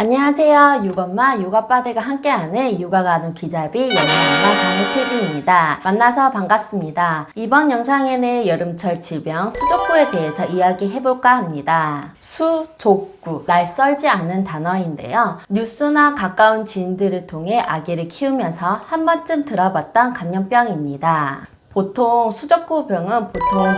안녕하세요. 육엄마, 육아빠들과 함께하는 육아가는 기자비 영양엄마 강희TV입니다. 만나서 반갑습니다. 이번 영상에는 여름철 질병 수족구에 대해서 이야기해볼까 합니다. 수족구, 낯설지 않은 단어인데요. 뉴스나 가까운 지인들을 통해 아기를 키우면서 한 번쯤 들어봤던 감염병입니다. 보통 수족구병은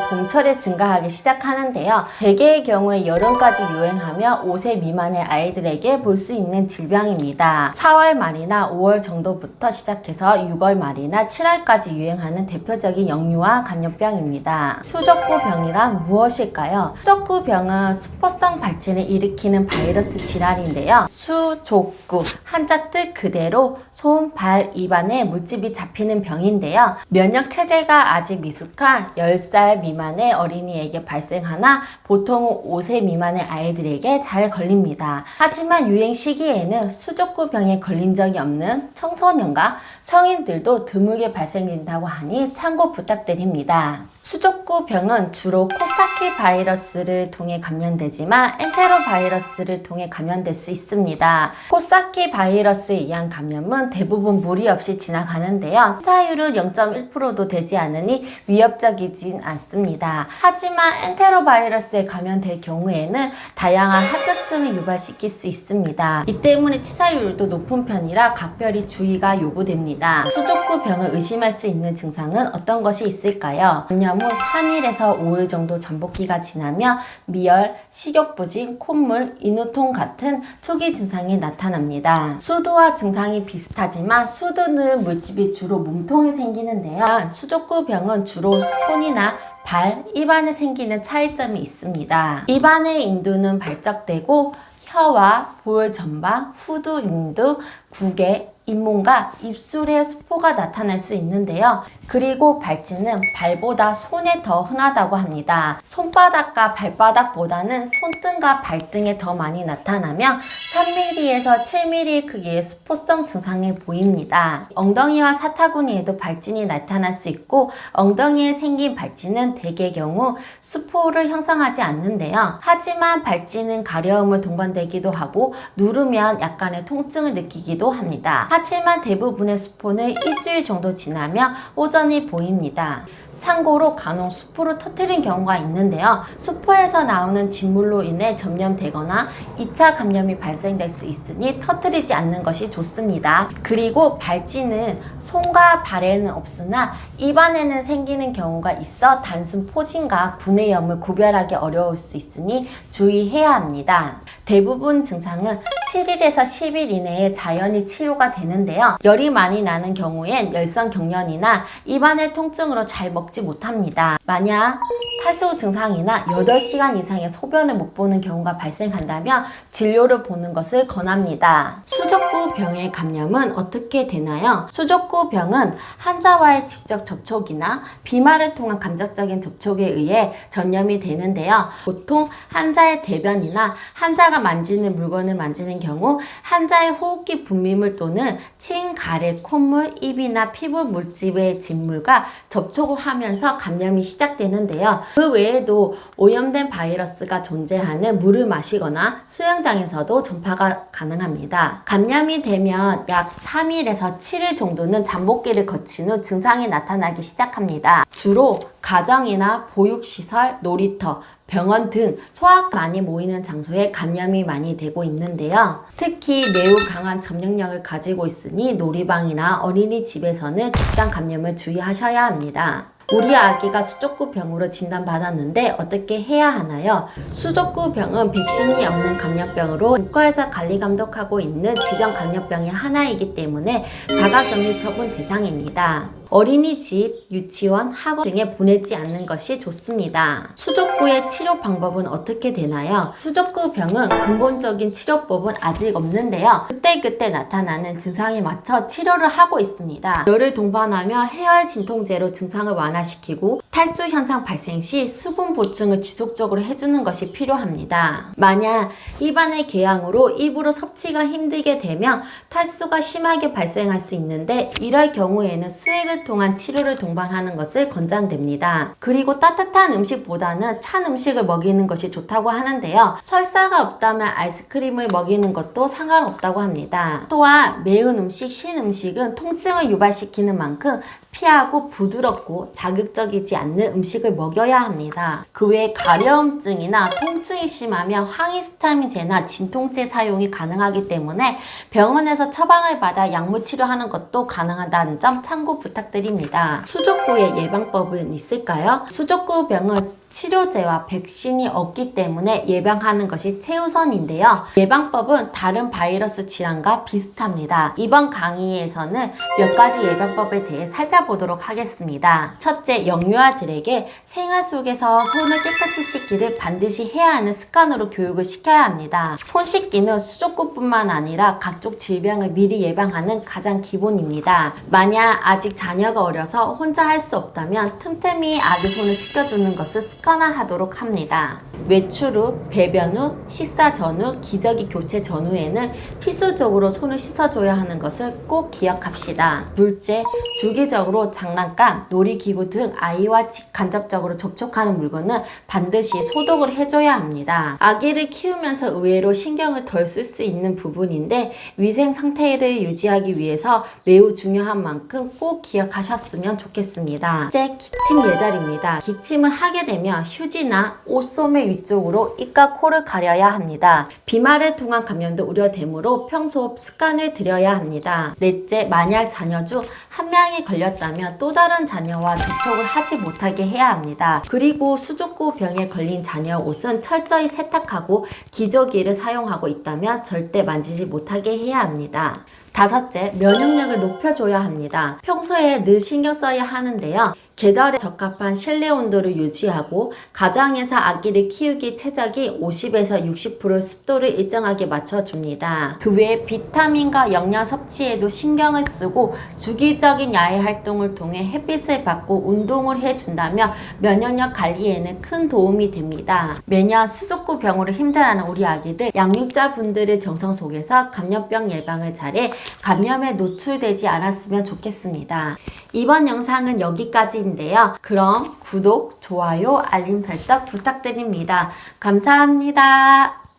봄철에 증가하기 시작하는데요. 대개의 경우에 여름까지 유행하며 5세 미만의 아이들에게 볼 수 있는 질병입니다. 4월 말이나 5월 정도부터 시작해서 6월 말이나 7월까지 유행하는 대표적인 역류와 감염병입니다. 수족구병이란 무엇일까요? 수족구병은 수포성 발진을 일으키는 바이러스 질환인데요. 수족구, 한자 뜻 그대로 손, 발, 입안에 물집이 잡히는 병인데요. 면역체제가 아직 미숙한 10살 미만의 어린이에게 발생하나 보통 5세 미만의 아이들에게 잘 걸립니다. 하지만 유행 시기에는 수족구병에 걸린 적이 없는 청소년과 성인들도 드물게 발생된다고 하니 참고 부탁드립니다. 수족구병은 주로 코사키 바이러스를 통해 감염되지만 엔테로 바이러스를 통해 감염될 수 있습니다. 코사키 바이러스에 의한 감염은 대부분 무리 없이 지나가는데요. 치사율은 0.1%도 되지 않으니 위협적이진 않습니다. 하지만 엔테로 바이러스에 감염될 경우에는 다양한 합병증을 유발시킬 수 있습니다. 이 때문에 치사율도 높은 편이라 각별히 주의가 요구됩니다. 수족구병을 의심할 수 있는 증상은 어떤 것이 있을까요? 후 3일에서 5일 정도 잠복기가 지나며 미열, 식욕부진, 콧물, 인후통 같은 초기 증상이 나타납니다. 수두와 증상이 비슷하지만 수두는 물집이 주로 몸통에 생기는데요. 수족구병은 주로 손이나 발, 입안에 생기는 차이점이 있습니다. 입안의 인두는 발적되고 혀와 볼 전방, 후두, 인두, 구개, 잇몸과 입술에 수포가 나타날 수 있는데요. 그리고 발진은 발보다 손에 더 흔하다고 합니다. 손바닥과 발바닥보다는 손등과 발등에 더 많이 나타나며 3mm에서 7mm 크기의 수포성 증상이 보입니다. 엉덩이와 사타구니에도 발진이 나타날 수 있고 엉덩이에 생긴 발진은 대개 경우 수포를 형성하지 않는데요. 하지만 발진은 가려움을 동반되기도 하고 누르면 약간의 통증을 느끼기도 합니다. 하지만 대부분의 수포는 일주일 정도 지나며 오전이 보입니다. 참고로 간혹 수포를 터뜨린 경우가 있는데요. 수포에서 나오는 진물로 인해 전염되거나 2차 감염이 발생될 수 있으니 터뜨리지 않는 것이 좋습니다. 그리고 발진은 손과 발에는 없으나 입안에는 생기는 경우가 있어 단순 포진과 구내염을 구별하기 어려울 수 있으니 주의해야 합니다. 대부분 증상은 7일에서 10일 이내에 자연히 치료가 되는데요. 열이 많이 나는 경우엔 열성경련이나 입안의 통증으로 잘 먹지 못합니다. 만약 탈수 증상이나 8시간 이상의 소변을 못 보는 경우가 발생한다면 진료를 보는 것을 권합니다. 수족구병의 감염은 어떻게 되나요? 수족구병은 환자와의 직접 접촉이나 비말을 통한 간접적인 접촉에 의해 전염이 되는데요. 보통 환자의 대변이나 환자가 만지는 물건을 만지는 경우 환자의 호흡기 분비물 또는 침, 가래, 콧물, 입이나 피부 물집의 진물과 접촉을 하면서 감염이 시작되는데요. 그 외에도 오염된 바이러스가 존재하는 물을 마시거나 수영장에서도 전파가 가능합니다. 감염이 되면 약 3일에서 7일 정도는 잠복기를 거친 후 증상이 나타나기 시작합니다. 주로 가정이나 보육시설, 놀이터, 병원 등 소아가 많이 모이는 장소에 감염이 많이 되고 있는데요. 특히 매우 강한 점령력을 가지고 있으니 놀이방이나 어린이집에서는 집단 감염을 주의하셔야 합니다. 우리 아기가 수족구병으로 진단받았는데 어떻게 해야 하나요? 수족구병은 백신이 없는 감염병으로 국가에서 관리 감독하고 있는 지정 감염병의 하나이기 때문에 자가격리 처분 대상입니다. 어린이집, 유치원, 학원 등에 보내지 않는 것이 좋습니다. 수족구의 치료 방법은 어떻게 되나요? 수족구병은 근본적인 치료법은 아직 없는데요. 그때그때 나타나는 증상에 맞춰 치료를 하고 있습니다. 열을 동반하며 해열 진통제로 증상을 완화시키고 탈수 현상 발생 시 수분 보충을 지속적으로 해주는 것이 필요합니다. 만약 입안의 궤양으로 입으로 섭취가 힘들게 되면 탈수가 심하게 발생할 수 있는데 이럴 경우에는 수액을 3일 동안 치료를 동반하는 것을 권장됩니다. 그리고 따뜻한 음식보다는 찬 음식을 먹이는 것이 좋다고 하는데요. 설사가 없다면 아이스크림을 먹이는 것도 상관없다고 합니다. 또한 매운 음식, 신 음식은 통증을 유발시키는 만큼 피하고 부드럽고 자극적이지 않는 음식을 먹여야 합니다. 그 외에 가려움증이나 통증이 심하면 항히스타민제나 진통제 사용이 가능하기 때문에 병원에서 처방을 받아 약물 치료하는 것도 가능하다는 점 참고 부탁드립니다. 수족구의 예방법은 있을까요? 수족구병은 치료제와 백신이 없기 때문에 예방하는 것이 최우선인데요. 예방법은 다른 바이러스 질환과 비슷합니다. 이번 강의에서는 몇 가지 예방법에 대해 살펴보도록 하겠습니다. 첫째, 영유아들에게 생활 속에서 손을 깨끗이 씻기를 반드시 해야 하는 습관으로 교육을 시켜야 합니다. 손 씻기는 수족구뿐만 아니라 각종 질병을 미리 예방하는 가장 기본입니다. 만약 아직 자녀가 어려서 혼자 할 수 없다면 틈틈이 아기 손을 씻겨주는 것을 습관화하도록 합니다. 외출 후, 배변 후, 식사 전후, 기저귀 교체 전후에는 필수적으로 손을 씻어줘야 하는 것을 꼭 기억합시다. 둘째, 주기적으로 장난감, 놀이기구 등 아이와 간접적으로 접촉하는 물건은 반드시 소독을 해줘야 합니다. 아기를 키우면서 의외로 신경을 덜 쓸 수 있는 부분인데 위생 상태를 유지하기 위해서 매우 중요한 만큼 꼭 기억하셨으면 좋겠습니다. 셋째, 기침 예절입니다. 기침을 하게 되면 휴지나 옷소매 위쪽으로 입과 코를 가려야 합니다. 비말을 통한 감염도 우려되므로 평소 습관을 들여야 합니다. 넷째, 만약 자녀 중 한 명이 걸렸다면 또 다른 자녀와 접촉을 하지 못하게 해야 합니다. 그리고 수족구 병에 걸린 자녀 옷은 철저히 세탁하고 기저귀를 사용하고 있다면 절대 만지지 못하게 해야 합니다. 다섯째, 면역력을 높여줘야 합니다. 평소에 늘 신경 써야 하는데요. 계절에 적합한 실내 온도를 유지하고 가정에서 아기를 키우기 최적이 50에서 60% 습도를 일정하게 맞춰줍니다. 그 외에 비타민과 영양 섭취에도 신경을 쓰고 주기적인 야외 활동을 통해 햇빛을 받고 운동을 해준다면 면역력 관리에는 큰 도움이 됩니다. 매년 수족구 병으로 힘들어하는 우리 아기들, 양육자분들의 정성 속에서 감염병 예방을 잘해 감염에 노출되지 않았으면 좋겠습니다. 이번 영상은 여기까지인데요. 그럼 구독, 좋아요, 알림 설정 부탁드립니다. 감사합니다.